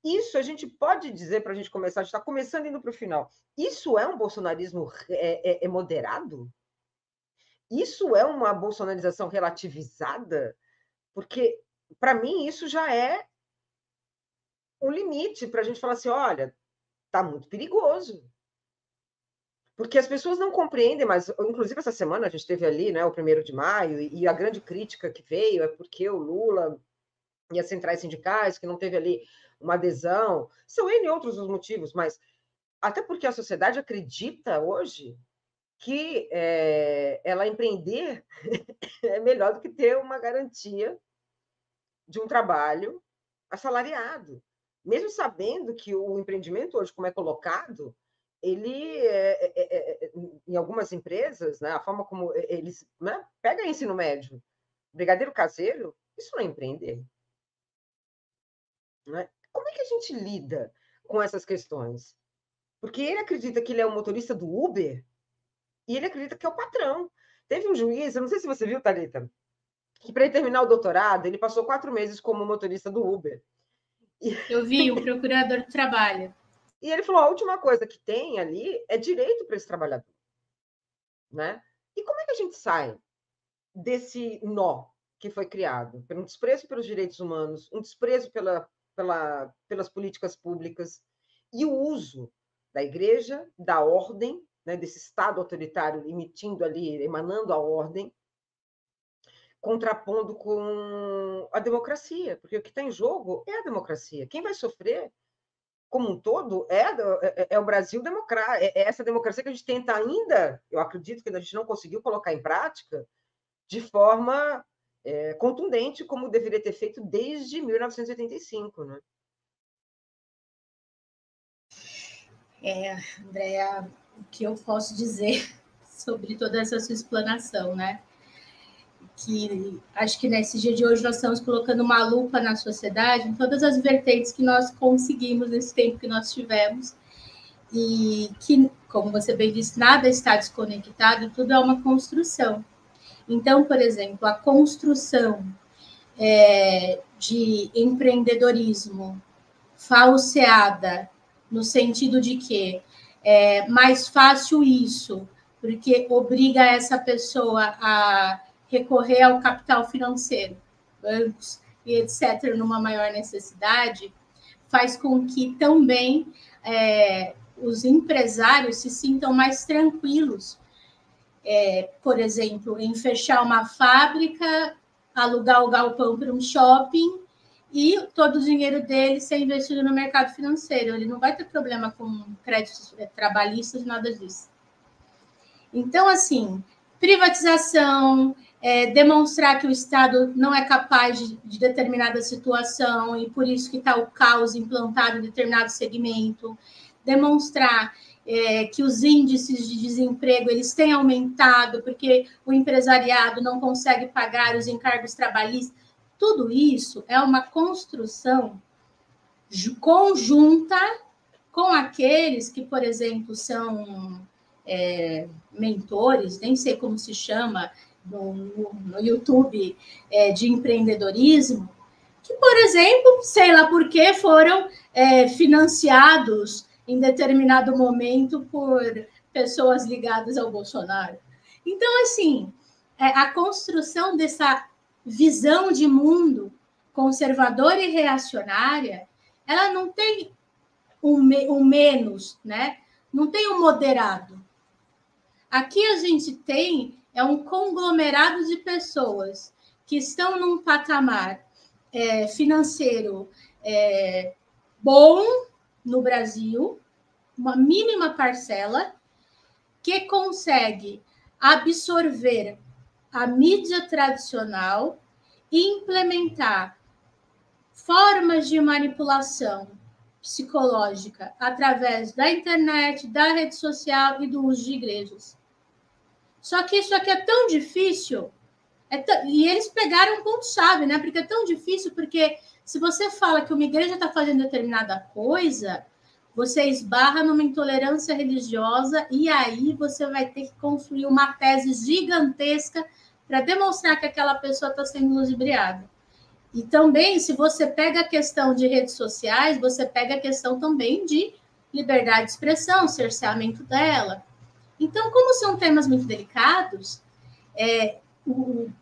Isso a gente pode dizer, para a gente começar, a gente está começando indo para o final. Isso é um bolsonarismo moderado? Isso é uma bolsonarização relativizada? Porque, para mim, isso já é um limite para a gente falar assim: olha, está muito perigoso. Porque as pessoas não compreendem, mas, inclusive, essa semana a gente teve ali, né, o 1º de maio, e a grande crítica que veio é porque o Lula e as centrais sindicais, que não teve ali uma adesão, são N outros os motivos, mas até porque a sociedade acredita hoje que ela empreender é melhor do que ter uma garantia de um trabalho assalariado. Mesmo sabendo que o empreendimento hoje, como é colocado, ele, em algumas empresas, né, a forma como eles... Né, pega ensino médio, brigadeiro caseiro, isso não é empreender. Né? Como é que a gente lida com essas questões? Porque ele acredita que ele é o motorista do Uber e ele acredita que é o patrão. Teve um juiz, eu não sei se você viu, Thalita, que para ele terminar o doutorado, ele passou 4 meses como motorista do Uber. Eu vi, o procurador do trabalho. E ele falou, a última coisa que tem ali é direito para esse trabalhador. Né? E como é que a gente sai desse nó que foi criado? Por um desprezo pelos direitos humanos, um desprezo pelas políticas públicas e o uso da igreja, da ordem, né, desse Estado autoritário emitindo ali, emanando a ordem, contrapondo com a democracia, porque o que está em jogo é a democracia. Quem vai sofrer, como um todo, é o Brasil democrático. É essa democracia que a gente tenta ainda, eu acredito que a gente não conseguiu colocar em prática de forma contundente, como deveria ter feito desde 1985, né? Andréa, o que eu posso dizer sobre toda essa sua explanação, né? Que acho que nesse dia de hoje nós estamos colocando uma lupa na sociedade em todas as vertentes que nós conseguimos nesse tempo que nós tivemos e que, como você bem disse, nada está desconectado, tudo é uma construção. Então, por exemplo, a construção de empreendedorismo falseada, no sentido de que é mais fácil isso, porque obriga essa pessoa a recorrer ao capital financeiro, bancos e etc., numa maior necessidade, faz com que também os empresários se sintam mais tranquilos, por exemplo, em fechar uma fábrica, alugar o galpão para um shopping e todo o dinheiro dele ser investido no mercado financeiro. Ele não vai ter problema com créditos trabalhistas, nada disso. Então, assim, privatização, demonstrar que o Estado não é capaz de determinada situação e por isso que está o caos implantado em determinado segmento, demonstrar que os índices de desemprego eles têm aumentado porque o empresariado não consegue pagar os encargos trabalhistas. Tudo isso é uma construção conjunta com aqueles que, por exemplo, são mentores, nem sei como se chama no YouTube, de empreendedorismo, que, por exemplo, sei lá por que foram financiados em determinado momento por pessoas ligadas ao Bolsonaro. Então, assim, a construção dessa visão de mundo conservadora e reacionária, ela não tem um menos, né? Não tem um moderado. Aqui a gente tem um conglomerado de pessoas que estão num patamar financeiro bom no Brasil, uma mínima parcela, que consegue absorver a mídia tradicional e implementar formas de manipulação psicológica através da internet, da rede social e do uso de igrejas. Só que isso aqui é tão difícil, e eles pegaram um ponto-chave, né? Porque é tão difícil, porque se você fala que uma igreja está fazendo determinada coisa, você esbarra numa intolerância religiosa e aí você vai ter que construir uma tese gigantesca para demonstrar que aquela pessoa está sendo ludibriada. E também, se você pega a questão de redes sociais, você pega a questão também de liberdade de expressão, cerceamento dela. Então, como são temas muito delicados,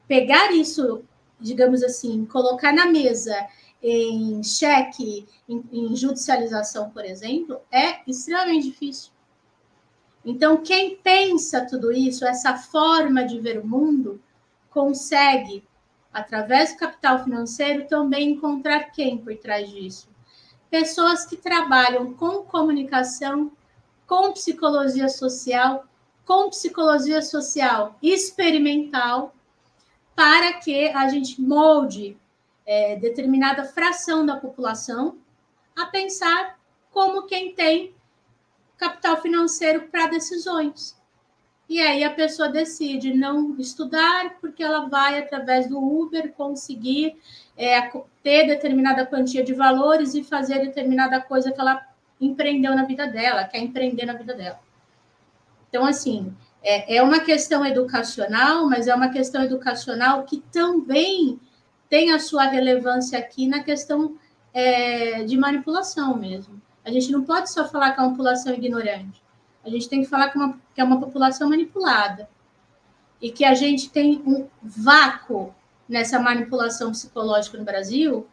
pegar isso, digamos assim, colocar na mesa em xeque, em judicialização, por exemplo, é extremamente difícil. Então, quem pensa tudo isso, essa forma de ver o mundo, consegue, através do capital financeiro, também encontrar quem por trás disso? Pessoas que trabalham com comunicação, com psicologia social experimental, para que a gente molde determinada fração da população a pensar como quem tem capital financeiro para decisões. E aí a pessoa decide não estudar porque ela vai, através do Uber, conseguir ter determinada quantia de valores e fazer determinada coisa que ela empreendeu na vida dela, quer empreender na vida dela. Então, assim, é uma questão educacional, mas é uma questão educacional que também tem a sua relevância aqui na questão de manipulação mesmo. A gente não pode só falar que é uma população ignorante. A gente tem que falar que é uma população manipulada. E que a gente tem um vácuo nessa manipulação psicológica no Brasil,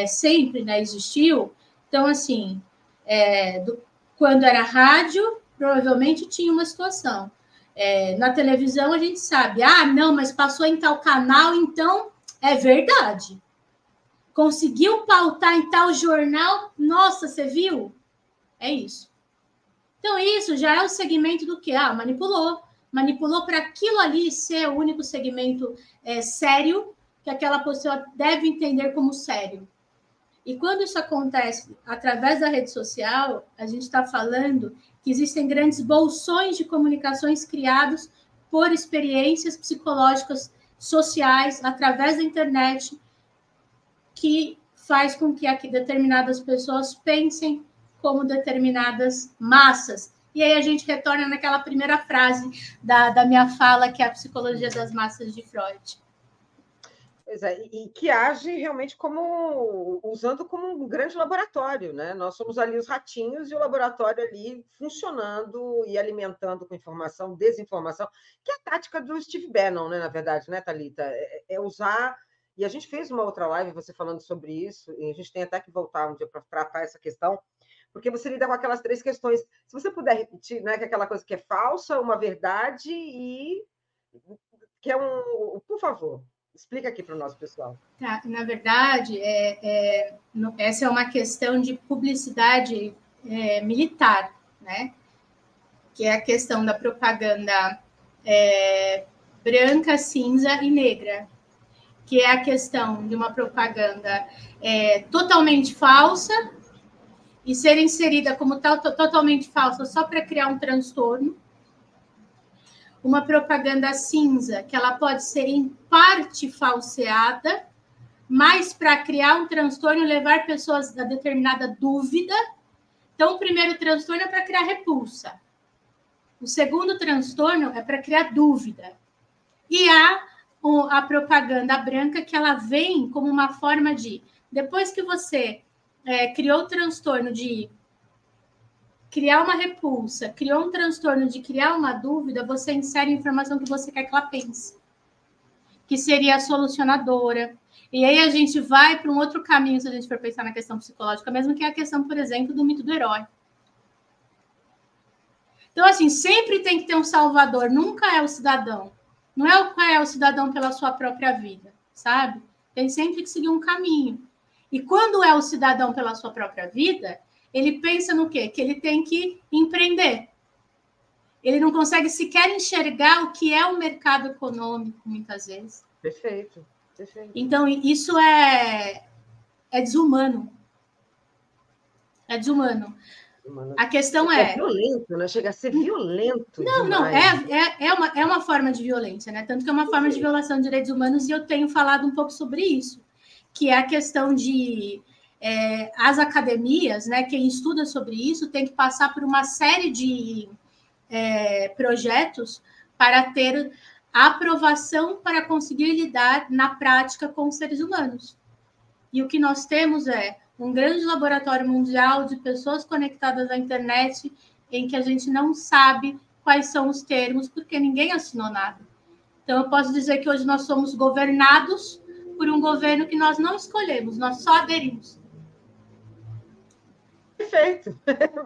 sempre, né, existiu. Então, assim, quando era rádio, provavelmente tinha uma situação. Na televisão, a gente sabe, não, mas passou em tal canal, então é verdade. Conseguiu pautar em tal jornal, nossa, você viu? É isso. Então, isso já é o segmento do quê? Manipulou para aquilo ali ser o único segmento sério que aquela pessoa deve entender como sério. E quando isso acontece através da rede social, a gente está falando que existem grandes bolsões de comunicações criados por experiências psicológicas sociais através da internet que faz com que aqui determinadas pessoas pensem como determinadas massas. E aí a gente retorna naquela primeira frase da minha fala, que é a psicologia das massas de Freud. Pois é, e que age realmente usando como um grande laboratório, né? Nós somos ali os ratinhos e o laboratório ali funcionando e alimentando com informação, desinformação, que é a tática do Steve Bannon, né? Na verdade, né, Thalita? É usar. E a gente fez uma outra live, você falando sobre isso, e a gente tem até que voltar um dia para tratar essa questão, porque você lida com aquelas 3 questões. Se você puder repetir, né, que é aquela coisa que é falsa, uma verdade e que é por favor. Explica aqui para o nosso pessoal. Tá, na verdade, essa é uma questão de publicidade militar, né? Que é a questão da propaganda branca, cinza e negra, que é a questão de uma propaganda totalmente falsa e ser inserida como tal, totalmente falsa só para criar um transtorno. Uma propaganda cinza, que ela pode ser em parte falseada, mas para criar um transtorno e levar pessoas a determinada dúvida. Então, o primeiro transtorno é para criar repulsa. O segundo transtorno é para criar dúvida. E há a propaganda branca, que ela vem como uma forma de, depois que você criou o transtorno de criar uma repulsa, criou um transtorno de criar uma dúvida, você insere a informação que você quer que ela pense, que seria a solucionadora. E aí a gente vai para um outro caminho, se a gente for pensar na questão psicológica mesmo, que é a questão, por exemplo, do mito do herói. Então, assim, sempre tem que ter um salvador, nunca é o cidadão. Não é o cidadão pela sua própria vida, sabe? Tem sempre que seguir um caminho. E quando é o cidadão pela sua própria vida, ele pensa no quê? Que ele tem que empreender. Ele não consegue sequer enxergar o que é o mercado econômico, muitas vezes. Perfeito, perfeito. Então, isso é desumano. É desumano. A questão é violento, né? Chega a ser violento. Não, demais. não, é uma forma de violência, né? Tanto que é uma forma de violação de direitos humanos, e eu tenho falado um pouco sobre isso, que é a questão de as academias, né? Quem estuda sobre isso tem que passar por uma série de projetos para ter aprovação para conseguir lidar na prática com os seres humanos. E o que nós temos é um grande laboratório mundial de pessoas conectadas à internet em que a gente não sabe quais são os termos, porque ninguém assinou nada. Então, eu posso dizer que hoje nós somos governados por um governo que nós não escolhemos, nós só aderimos. Perfeito,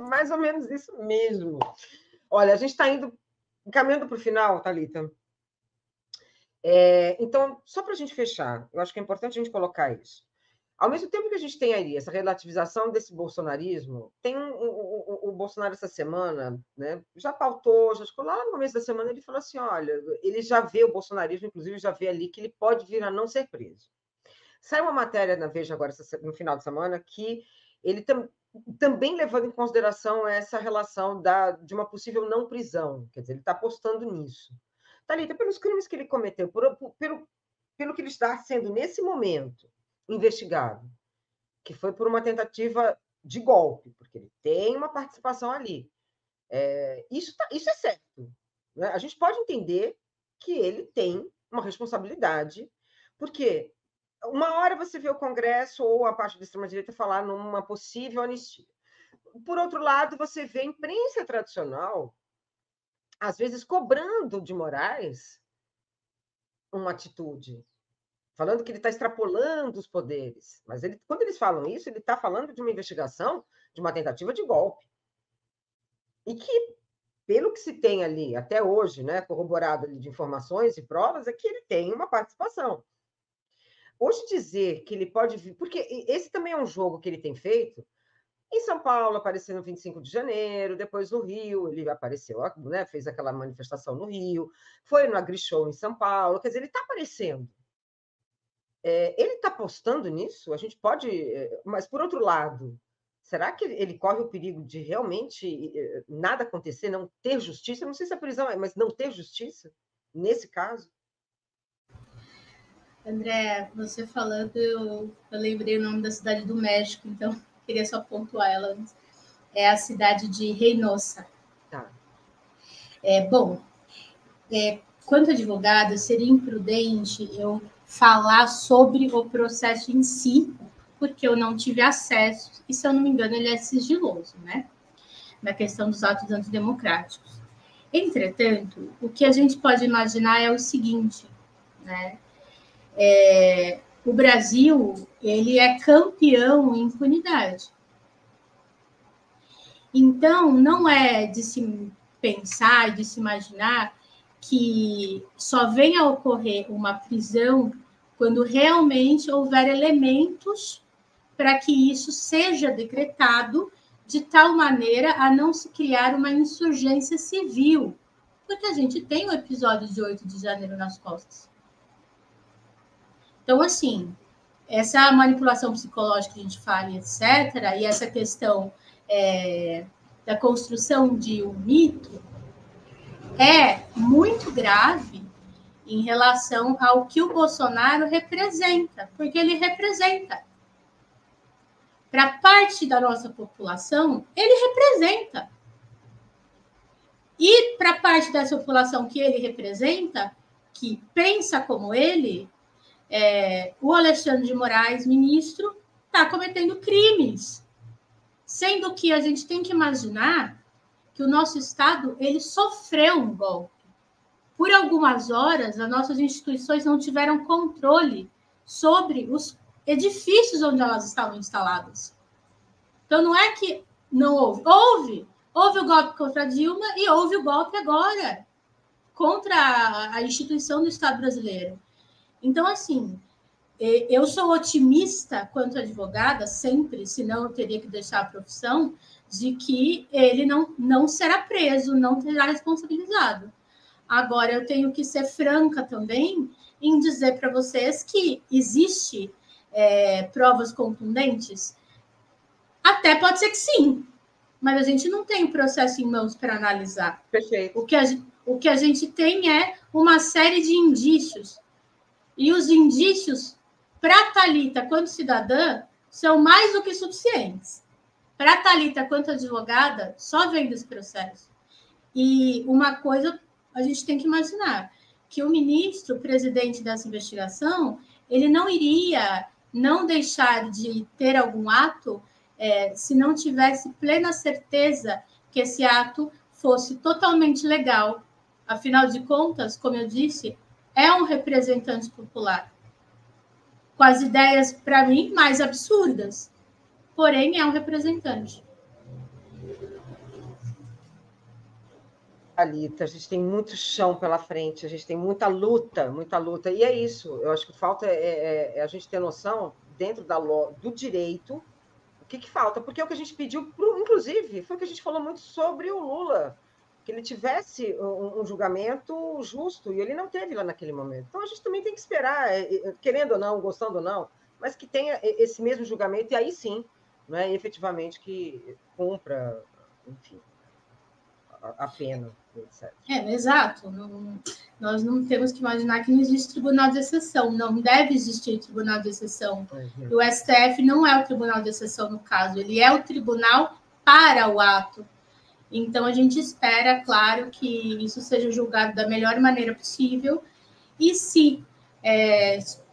mais ou menos isso mesmo. Olha, a gente está caminhando para o final, Thalita. Então, só para a gente fechar, eu acho que é importante a gente colocar isso. Ao mesmo tempo que a gente tem aí essa relativização desse bolsonarismo, tem o Bolsonaro essa semana, né, já pautou, já ficou lá no começo da semana, ele falou assim, olha, ele já vê o bolsonarismo, inclusive já vê ali que ele pode vir a não ser preso. Saiu uma matéria na Veja agora, no final de semana, que ele também levando em consideração essa relação de uma possível não prisão, quer dizer, ele está apostando nisso. Thalita, pelos crimes que ele cometeu, pelo que ele está sendo nesse momento investigado, que foi por uma tentativa de golpe, porque ele tem uma participação ali. Isso é certo. Né? A gente pode entender que ele tem uma responsabilidade, porque uma hora você vê o Congresso ou a parte da extrema-direita falar numa possível anistia. Por outro lado, você vê a imprensa tradicional, às vezes, cobrando de Moraes uma atitude, falando que ele está extrapolando os poderes. Mas quando eles falam isso, ele está falando de uma investigação de uma tentativa de golpe. E que, pelo que se tem ali até hoje, né, corroborado ali de informações e provas, é que ele tem uma participação. Hoje dizer que ele pode vir... Porque esse também é um jogo que ele tem feito. Em São Paulo, apareceu no 25 de janeiro, depois no Rio, ele apareceu, né, fez aquela manifestação no Rio, foi no AgriShow em São Paulo, quer dizer, ele está aparecendo. Ele está apostando nisso? A gente pode... Mas, por outro lado, será que ele corre o perigo de realmente nada acontecer, não ter justiça? Não sei se a prisão é, mas não ter justiça, nesse caso? André, você falando, eu lembrei o nome da cidade do México, então queria só pontuar ela. É a cidade de Reynosa. Tá. Bom, quanto advogada, seria imprudente eu falar sobre o processo em si, porque eu não tive acesso, e se eu não me engano, ele é sigiloso, né? Na questão dos atos antidemocráticos. Entretanto, o que a gente pode imaginar é o seguinte, né? O Brasil, ele é campeão em impunidade. Então, não é de se pensar e de se imaginar que só venha a ocorrer uma prisão quando realmente houver elementos para que isso seja decretado de tal maneira a não se criar uma insurgência civil Porque a gente tem o episódio de 8 de janeiro nas costas. Então, assim, essa manipulação psicológica que a gente fala, etc., e essa questão da construção de um mito é muito grave em relação ao que o Bolsonaro representa, porque ele representa. Para parte da nossa população, ele representa. E para parte dessa população que ele representa, que pensa como ele, o Alexandre de Moraes, ministro, está cometendo crimes. Sendo que a gente tem que imaginar que o nosso Estado ele sofreu um golpe. Por algumas horas, as nossas instituições não tiveram controle sobre os edifícios onde elas estavam instaladas. Então, não é que não houve. Houve o golpe contra a Dilma e houve o golpe agora contra a instituição do Estado brasileiro. Então, assim, eu sou otimista quanto advogada, sempre, senão eu teria que deixar a profissão, de que ele não será preso, não será responsabilizado. Agora, eu tenho que ser franca também em dizer para vocês que existe provas contundentes. Até pode ser que sim, mas a gente não tem o processo em mãos para analisar. Perfeito. O que a gente tem é uma série de indícios. E os indícios, para a Thalita, quanto cidadã, são mais do que suficientes. Para a Thalita, quanto advogada, só vem desse processo. E uma coisa a gente tem que imaginar, que o ministro, presidente dessa investigação, ele não iria não deixar de ter algum ato se não tivesse plena certeza que esse ato fosse totalmente legal. Afinal de contas, como eu disse, é um representante popular, com as ideias, para mim, mais absurdas. Porém, é um representante. Thalita, a gente tem muito chão pela frente, a gente tem muita luta, muita luta. E é isso, eu acho que falta a gente ter noção, dentro do direito, o que falta. Porque é o que a gente pediu, inclusive, foi o que a gente falou muito sobre o Lula, que ele tivesse um julgamento justo, e ele não teve lá naquele momento. Então, a gente também tem que esperar, querendo ou não, gostando ou não, mas que tenha esse mesmo julgamento, e aí sim, né, efetivamente, que cumpra, enfim, a pena, etc. Exato. Nós não temos que imaginar que não existe tribunal de exceção. Não deve existir tribunal de exceção. Uhum. E o STF não é o tribunal de exceção no caso, ele é o tribunal para o ato. Então, a gente espera, claro, que isso seja julgado da melhor maneira possível. E se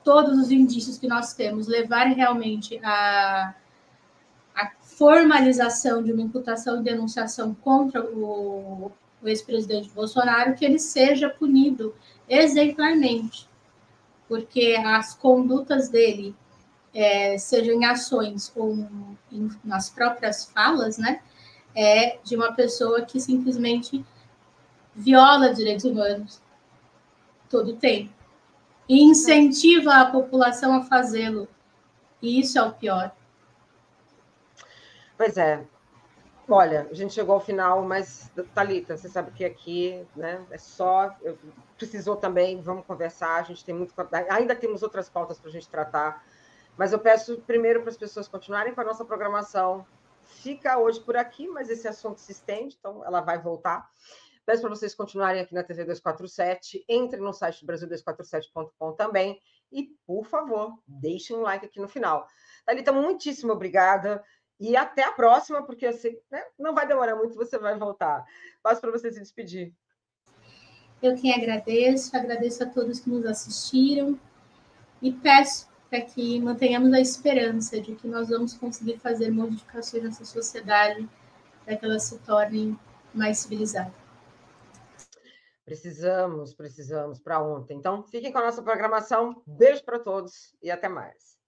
todos os indícios que nós temos levarem realmente a formalização de uma imputação e denunciação contra o ex-presidente Bolsonaro, que ele seja punido exemplarmente, porque as condutas dele, sejam em ações ou nas próprias falas, né, de uma pessoa que simplesmente viola direitos humanos todo o tempo e incentiva a população a fazê-lo. E isso é o pior. Pois é. Olha, a gente chegou ao final, mas, Thalita, você sabe que aqui, né, precisou também, vamos conversar, a gente tem muito, ainda temos outras pautas para a gente tratar, mas eu peço primeiro para as pessoas continuarem com a nossa programação. Fica hoje por aqui, mas esse assunto se estende, então ela vai voltar. Peço para vocês continuarem aqui na TV 247, entrem no site brasil247.com também e, por favor, deixem um like aqui no final. Thalita, muitíssimo obrigada. E até a próxima, porque eu sei, né, não vai demorar muito, você vai voltar. Passo para você se despedir. Eu quem agradeço a todos que nos assistiram e peço para que mantenhamos a esperança de que nós vamos conseguir fazer modificações nessa sociedade para que ela se torne mais civilizada. Precisamos para ontem. Então, fiquem com a nossa programação. Beijo para todos e até mais.